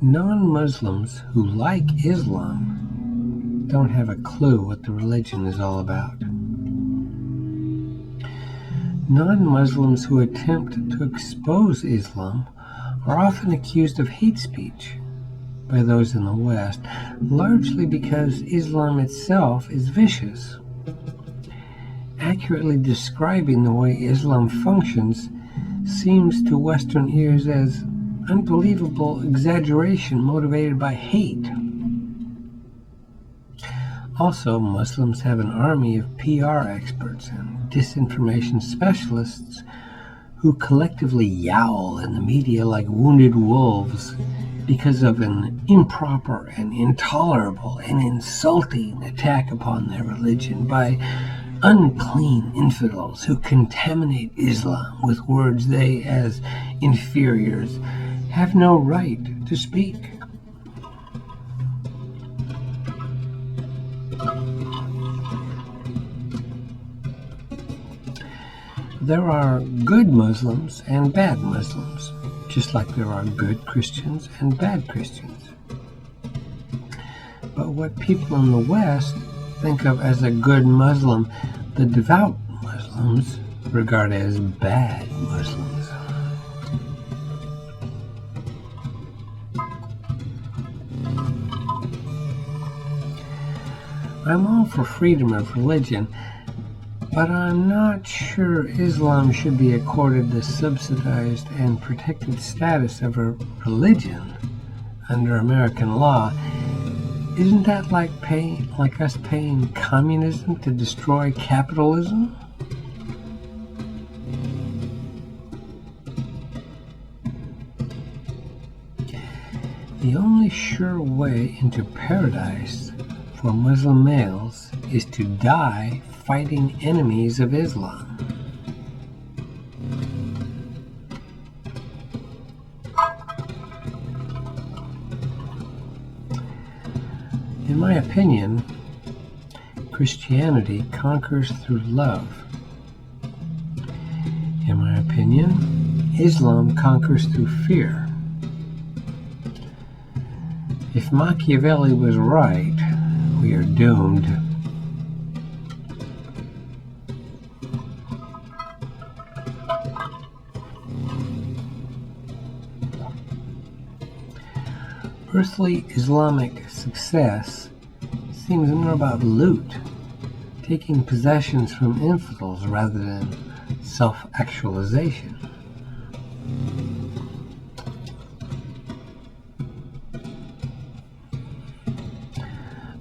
Non-Muslims who like Islam don't have a clue what the religion is all about. Non-Muslims who attempt to expose Islam are often accused of hate speech by those in the West, largely because Islam itself is vicious. Accurately describing the way Islam functions seems to Western ears as unbelievable exaggeration motivated by hate. Also, Muslims have an army of PR experts and disinformation specialists who collectively yowl in the media like wounded wolves because of an improper and intolerable and insulting attack upon their religion by unclean infidels who contaminate Islam with words they, as inferiors, have no right to speak. There are good Muslims and bad Muslims, just like there are good Christians and bad Christians. But what people in the West think of as a good Muslim, the devout Muslims regard as bad Muslims. I'm all for freedom of religion, but I'm not sure Islam should be accorded the subsidized and protected status of a religion under American law. Isn't that like us paying communism to destroy capitalism? The only sure way into paradise for Muslim males is to die fighting enemies of Islam. In my opinion, Christianity conquers through love. In my opinion, Islam conquers through fear. If Machiavelli was right, we are doomed. Earthly Islamic success seems more about loot, taking possessions from infidels rather than self-actualization. There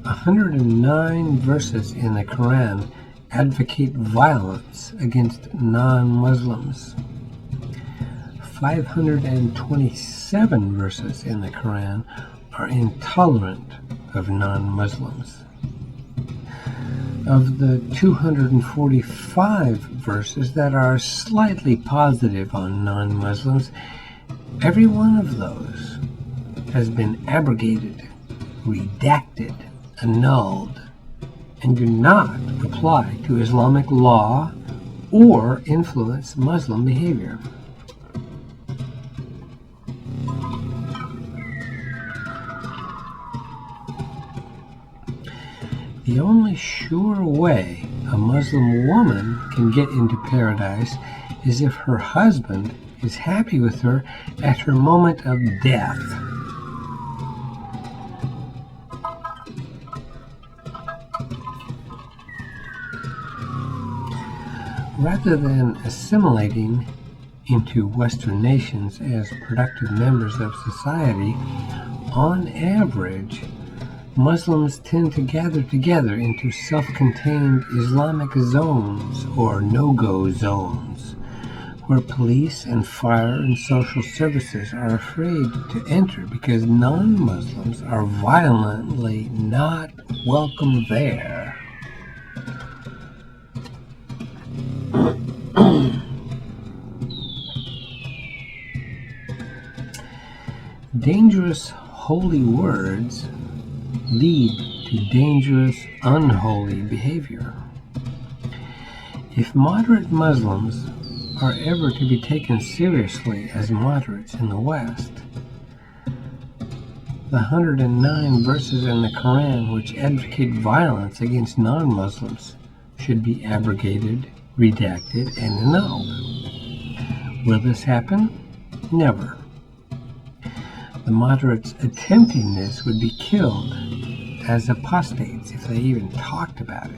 are 109 verses in the Quran advocate violence against non-Muslims. 527 verses in the Quran are intolerant of non-Muslims. Of the 245 verses that are slightly positive on non-Muslims, every one of those has been abrogated, redacted, annulled, and do not apply to Islamic law or influence Muslim behavior. The only sure way a Muslim woman can get into paradise is if her husband is happy with her at her moment of death. Rather than assimilating into Western nations as productive members of society, on average, Muslims tend to gather together into self-contained Islamic zones or no-go zones, where police and fire and social services are afraid to enter because non-Muslims are violently not welcome there. Dangerous holy words lead to dangerous unholy behavior. If moderate Muslims are ever to be taken seriously as moderates in the West, The 109 verses in the Quran which advocate violence against non-Muslims should be abrogated, redacted, and annulled. Will this happen? Never. The moderates attempting this would be killed as apostates if they even talked about it.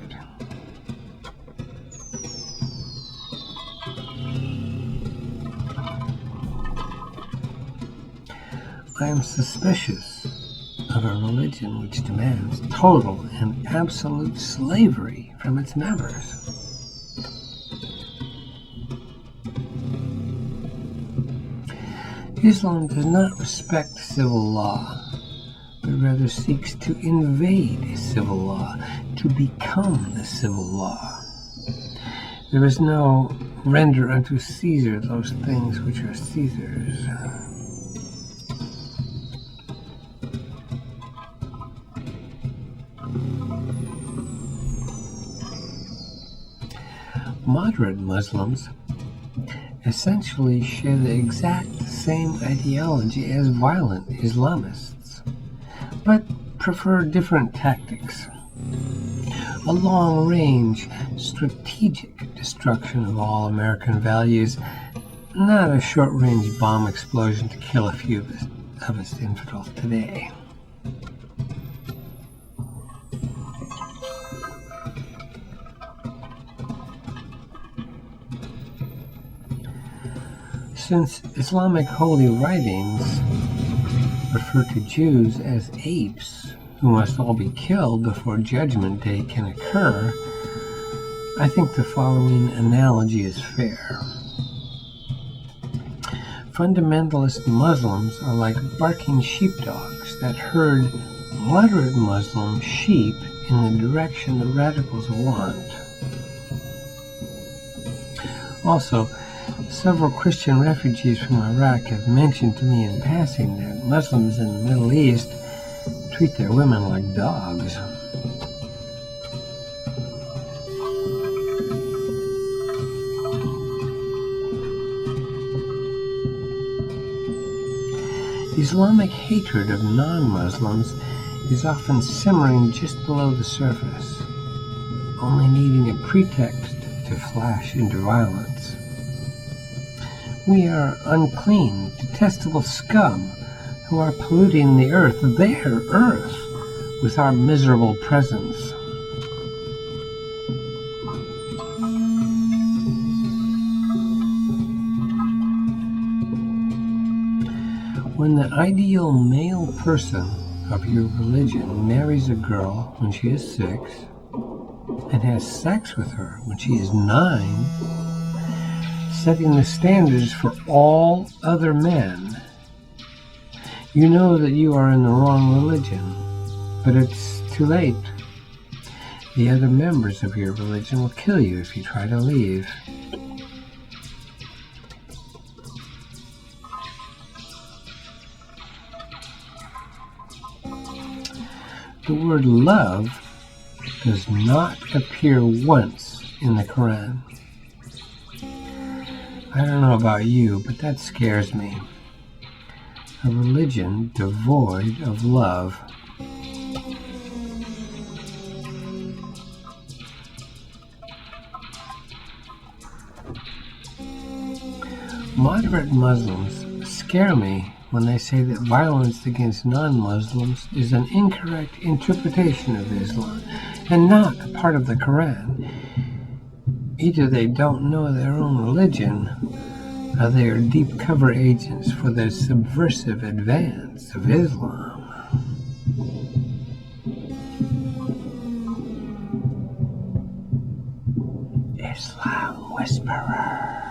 I am suspicious of a religion which demands total and absolute slavery from its members. Islam does not respect civil law, but rather seeks to invade civil law, to become the civil law. There is no render unto Caesar those things which are Caesar's. Moderate Muslims essentially share the exact same ideology as violent Islamists, but prefer different tactics. A long-range, strategic destruction of all American values, not a short-range bomb explosion to kill a few of us infidels today. Since Islamic holy writings refer to Jews as apes who must all be killed before Judgment Day can occur, I think the following analogy is fair. Fundamentalist Muslims are like barking sheepdogs that herd moderate Muslim sheep in the direction the radicals want. Also, several Christian refugees from Iraq have mentioned to me in passing that Muslims in the Middle East treat their women like dogs. Islamic hatred of non-Muslims is often simmering just below the surface, only needing a pretext to flash into violence. We are unclean, detestable scum who are polluting the earth, their earth, with our miserable presence. When the ideal male person of your religion marries a girl when she is 6 and has sex with her when she is 9, setting the standards for all other men, you know that you are in the wrong religion, but it's too late. The other members of your religion will kill you if you try to leave. The word love does not appear once in the Quran. I don't know about you, but that scares me. A religion devoid of love. Moderate Muslims scare me when they say that violence against non-Muslims is an incorrect interpretation of Islam and not a part of the Quran. Either they don't know their own religion, or they are deep cover agents for the subversive advance of Islam. Islam Whisperer.